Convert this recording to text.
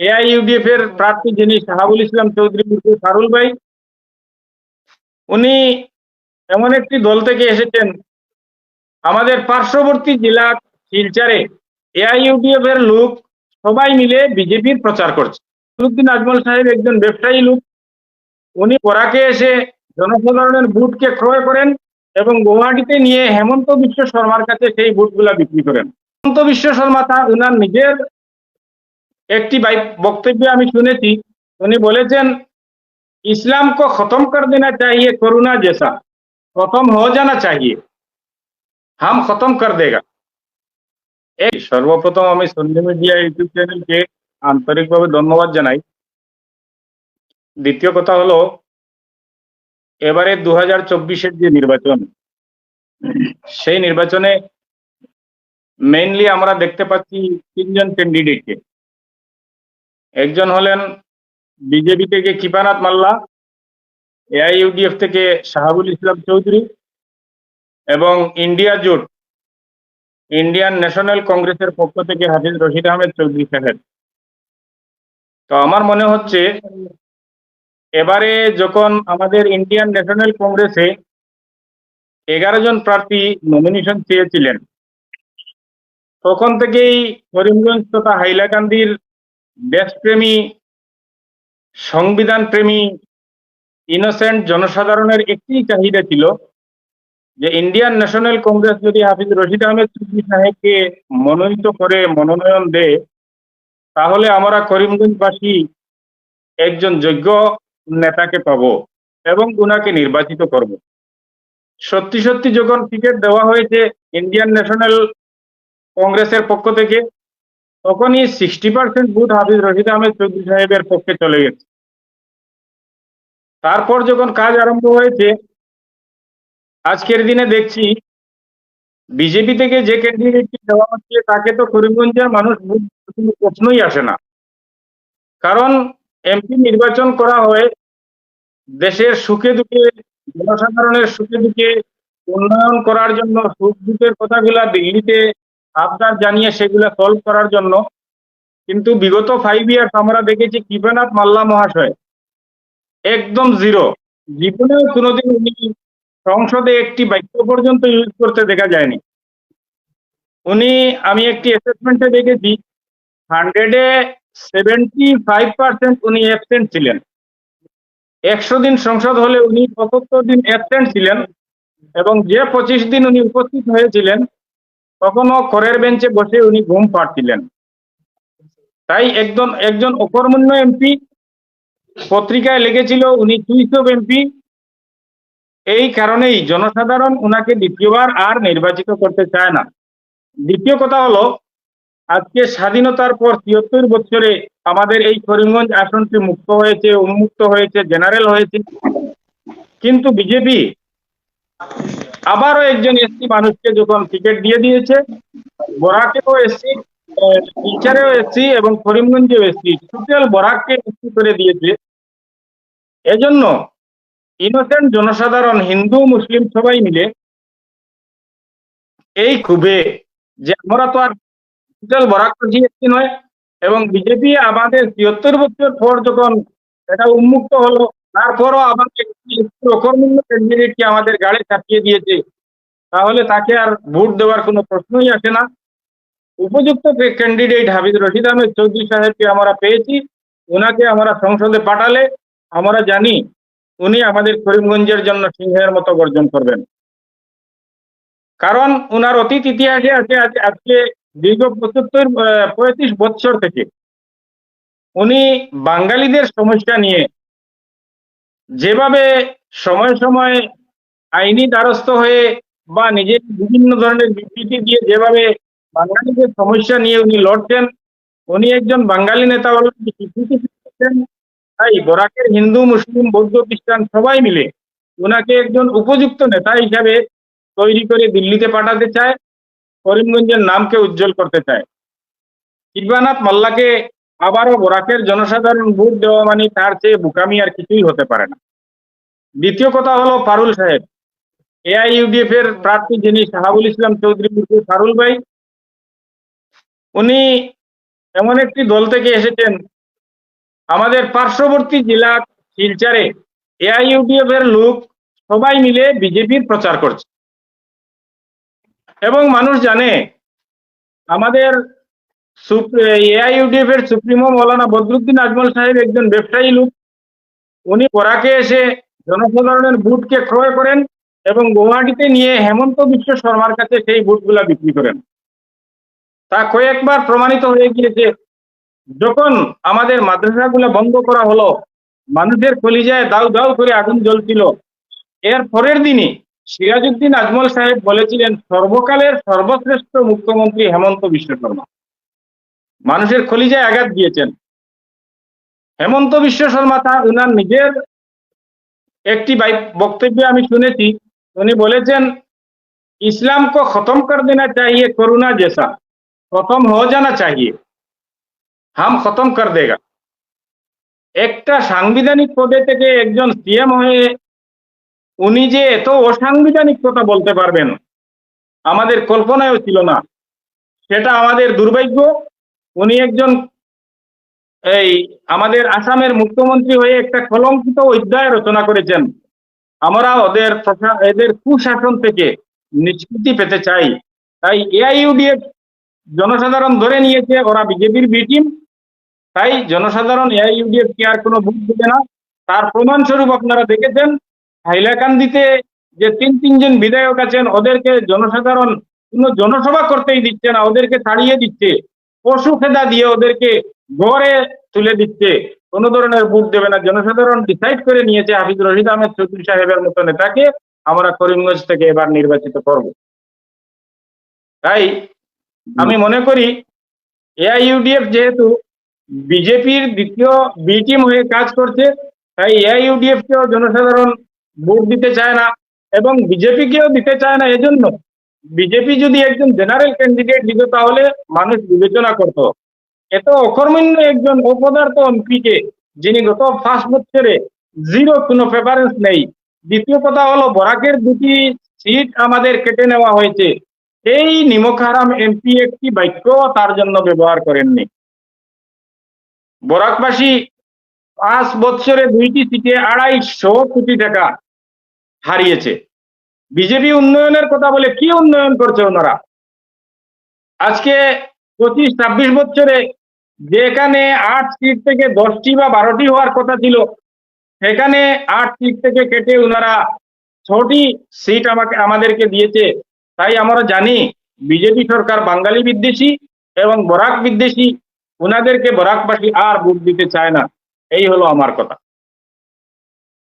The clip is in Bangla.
এআইইউডিএফ এর প্রার্থী যিনি শাহাবুল ইসলাম চৌধুরী ফারুল ভাই, উনি এমন একটি দল থেকে এসেছেন, আমাদের পার্শ্ববর্তী জেলা শিলচরে এআইইউডিএফ এর লোক সবাই মিলে বিজেপির প্রচার করছে। নসরুদ্দিন আজমল সাহেব একজন ব্যবসায়ী লোক, উনি বরাকে এসে জনসাধারণের ভোটকে ক্রয় করেন এবং গুয়াহাটিতে নিয়ে হেমন্ত বিশ্ব শর্মার কাছে সেই ভোটগুলা বিক্রি করেন। হেমন্ত বিশ্ব শর্মা উনার নিজের একটি বক্তব্যে আমি শুনেছি, উনি বলেছেন इस्लाम को खत्म कर देना चाहिए कोरोना जैसा, खत्म हो जाना चाहिए, हम खत्म कर देगा। সর্বপ্রথম আমি সন্নি মিডিয়া ইউটিউব চ্যানেলকে আন্তরিকভাবে ধন্যবাদ জানাই। দ্বিতীয় কথা হলো, এবারে 2024-এর যে নির্বাচন, সেই নির্বাচনে মেইনলি আমরা দেখতে পাচ্ছি তিনজন ক্যান্ডিডেটকে। একজন হলেন বিজেপি থেকে কৃপানাথ মাল্লা, এআইইউডিএফ থেকে শাহাবুল ইসলাম চৌধুরী এবং ইন্ডিয়া জোট ইন্ডিয়ান ন্যাশনাল কংগ্রেসের পক্ষ থেকে হাফিজ রশিদ আহমেদ চৌধুরী সাহেব। তো আমার মনে হচ্ছে এবারে যখন আমাদের ইন্ডিয়ান ন্যাশনাল কংগ্রেসে 11 জন প্রার্থী নমিনেশন চেয়েছিলেন, তখন থেকেই করিমগঞ্জ তথা হাইলাকান্দির দেশপ্রেমী, সংবিধান প্রেমী, ইনোসেন্ট জনসাধারণের একটি চাহিদা ছিল যে ইন্ডিয়ান ন্যাশনাল কংগ্রেস যদি হাফিজ রশিদ আহমেদ চৌধুরী সাহেবকে মনোনীত করে মনোনয়ন দেয়, তাহলে আমরা করিমগঞ্জবাসী একজন যোগ্য নেতাকে পাব এবং উনাকে নির্বাচিত করব। সত্যি সত্যি যখন টিকিট দেওয়া হয়েছে ইন্ডিয়ান ন্যাশনাল কংগ্রেসের পক্ষ থেকে, তখনই 60% ভোট হাফিজ রশিদ আহমেদ চৌধুরী সাহেবের পক্ষে চলে গেছে। তারপর যখন কাজ আরম্ভ হয়েছে, আজকের দিনে দেখছি বিজেপি থেকে যে ক্যান্ডিডেটকে দেওয়া হচ্ছে তাকে তো করিমগঞ্জের মানুষ কোনো প্রশ্নই আসে না। কারণ এমপি নির্বাচন করা হয় দেশের সুখে দুঃখে, জনসাধারণের সুখে দুঃখে উন্নয়ন করার জন্য, সুখ দুঃখের কথাগুলা দিল্লিতে আবদার জানিয়ে সেগুলা সলভ করার জন্য। কিন্তু বিগত 5 ইয়ার্স আমরা দেখেছি কৃপানাথ মাল্লা মহাশয় একদম জিরো, জীবনেও কোনোদিন উনি সংসদে একটি বাক্য পর্যন্ত ইউজ করতে দেখা যায়নি। উনি, আমি একটি অ্যাসেসমেন্টে দেখেছি 100-এ 75% উনি অ্যাবসেন্ট ছিলেন। 100 দিন সংসদ হলে উনি 75 দিন অ্যাবসেন্ট ছিলেন এবং যে 25 দিন উনি উপস্থিত হয়েছিলেন তখনও করের বেঞ্চে বসে উনি ঘুম পাড়ছিলেন। তাই একজন অকর্মণ্য এমপি, পত্রিকায় লেগেছিল উনি চুইস অফ এমপি। এই কারণেই জনসাধারণ উনাকে দ্বিতীয়বার আর নির্বাচিত করতে চায় না। দ্বিতীয় কথা হলো, আজকে স্বাধীনতার পর 73 বছরে আমাদের এই করিমগঞ্জ আসনটি মুক্ত হয়েছে, উন্মুক্ত হয়েছে, জেনারেল হয়েছে, কিন্তু বিজেপি আবারও একজন এসসি মানুষকে যখন টিকিট দিয়ে দিয়েছে, বরাকেও এসসি, শিলচরেও এসসি এবং করিমগঞ্জেও এসসি, টোটাল বরাককে এসসি করে দিয়েছে। এজন্য ইনোসেন্ট জনসাধারণ, হিন্দু মুসলিম সবাই মিলে এই ক্ষোভে যে আমরা তো আর টোটাল বরাক জিএসটি নয়, এবং বিজেপি আমাদের 73 বছর পর যখন এটা উন্মুক্ত হলো, তারপরও আমাদের অকর্মণ্য ক্যান্ডিডেটকে আমাদের গাড়ি চাপিয়ে দিয়েছে, তাহলে তাকে আর ভোট দেওয়ার কোনো প্রশ্নই আসে না। উপযুক্ত ক্যান্ডিডেট হাফিজ রশিদ আহমেদ চৌধুরী সাহেবকে আমরা পেয়েছি। ওনাকে আমরা সংসদে পাঠালে আমরা জানি উনি আমাদের করিমগঞ্জের জন্য সিংহের মতো গর্জন করবেন। কারণ ওনার অতীত ইতিহাসে আছে, আজকে দীর্ঘ 35 বছর থেকে উনি বাঙালিদের সমস্যা নিয়ে যেভাবে সময় সময় আইনি দ্বারস্থ হয়ে বা নিজের বিভিন্ন ধরনের বিবৃতি দিয়ে যেভাবে বাঙালিদের সমস্যা নিয়ে উনি লড়ছেন, উনি একজন বাঙালি নেতা হলেন, স্বীকৃতি পেয়েছেন। তাই বরাকের হিন্দু, মুসলিম, বৌদ্ধ, খ্রিস্টান সবাই মিলে ওনাকে একজন উপযুক্ত নেতা হিসাবে তৈরি করে দিল্লিতে পাঠাতে চায়, করিমগঞ্জের নামকে উজ্জ্বল করতে চায়। কৃপানাথ মাল্লাকে আবারও বরাকের জনসাধারণ ভোট দেওয়া মানে তার চেয়ে বোকামি আর কিছুই হতে পারে না। দ্বিতীয় কথা হলো ফারুল সাহেব, এআইইউডিএফ এর প্রার্থী যিনি শাহাবুল ইসলাম চৌধুরী ফারুল ভাই, উনি এমন একটি দল থেকে এসেছেন, আমাদের পার্শ্ববর্তী জেলা শিলচরে এআইইউডিএফ এর লোক সবাই মিলে বিজেপির প্রচার করছে এবং মানুষ জানে আমাদের এআইইউডিএফ এর সুপ্রিমো মৌলানা বদরুদ্দিন আজমল সাহেব একজন ব্যবসায়ী লোক। উনি বরাকে এসে জনসাধারণের বুটকে ক্রয় করেন এবং গুয়াহাটিতে নিয়ে হেমন্ত বিশ্ব শর্মার কাছে সেই বুটগুলা বিক্রি করেন। তা কয়েকবার প্রমাণিত হয়ে গিয়েছে। যখন আমাদের মাদ্রাসাগুলো বন্ধ করা হলো, মানুষের কলিজায় দাউ দাউ করে আগুন জ্বলছিল। এর পরের দিনই সিরাজউদ্দিন আজমল সাহেব বলেছিলেন সর্বকালের সর্বশ্রেষ্ঠ মুখ্যমন্ত্রী হেমন্ত বিশ্ব শর্মা। মানুষের কলিজায় আঘাত দিয়েছেন হেমন্ত বিশ্ব শর্মা। তা উনার নিজের একটি বক্তব্যে আমি শুনেছি, উনি বলেছেন ইসলাম को खत्म कर देना चाहिए कोरोना जैसा, खत्म हो जाना चाहिए, हम खत्म कर देगा। একটা সাংবিধানিক পদে থেকে একজন সিএম হয়ে উনি যে এত অসাংবিধানিক কথা বলতে পারবেন আমাদের কল্পনায়ও ছিল না। সেটা আমাদের দুর্ভাগ্য। উনি একজন আমাদের আসামের মুখ্যমন্ত্রী হয়ে একটা কলঙ্কিত অধ্যায় রচনা করেছেন। আমরা এদের কুশাসন থেকে নিষ্কৃতি পেতে চাই। তাই এআইইউডিএফ জনসাধারণ ধরে নিয়েছে ওরা বিজেপির বি টিম। তাই জনসাধারণ এআইইউডিএফ কে আর কোনো ভোট দেবে না। তার প্রমাণস্বরূপ আপনারা দেখেছেন হাইলাকান্দিতে যে তিনজন বিধায়ক আছেন ওদেরকে জনসাধারণ কোনো জনসভা করতেই দিচ্ছে না, ওদেরকে তাড়িয়ে দিচ্ছে, পশু খেদা দিয়ে ওদেরকে ঘরে তুলে দিচ্ছে, কোনো ধরনের ভোট দেবে না। জনসাধারণ ডিসাইড করে নিয়েছে হাফিজুর রশিদ আহমেদ চৌধুরী সাহেবের মতো নেতাকে আমরা করিমগঞ্জ থেকে এবার নির্বাচিত করব। তাই আমি মনে করি এআইইউডিএফ যেহেতু বিজেপির দ্বিতীয় বি টিম হয়ে কাজ করছে, তাই এআইইউডিএফ কেও জনসাধারণ ভোট দিতে চায় না এবং বিজেপিকেও দিতে চায় না। এজন্য বিজেপি যদি একজন জেনারেল ক্যান্ডিডেট দিত তাহলে মানুষ বিবেচনা করত। এত অকর্মণ্য একজন অপদার্থ এমপিকে, যিনি গত 5 বছরে জিরো কোনো প্রেফারেন্স নেই। দ্বিতীয় কথা হলো বরাকের 2টি সিট আমাদের কেটে নেওয়া হয়েছে। এই নিমক হারাম এমপি একটি বাক্য তার জন্য ব্যবহার করেননি। বরাকবাসী 5 বছরে 2টি সিটে 250 কোটি টাকা হারিয়েছে। বিজেপি উন্নয়নের কথা বলে কি উন্নয়ন করছে ওনারা? আজকে 25-26 বছরে যেখানে 8 সিট থেকে 10টি বা 12টি হওয়ার কথা ছিল, সেখানে 8 সিট থেকে কেটে ওনারা 6টি সিট আমাদেরকে দিয়েছে। তাই আমরা জানি বিজেপি সরকার বাঙালি বিদ্বেষী এবং বরাক বিদ্বেষী। ওনাদেরকে বরাকবাসী আর ভোট দিতে চায় না। এই হলো আমার কথা।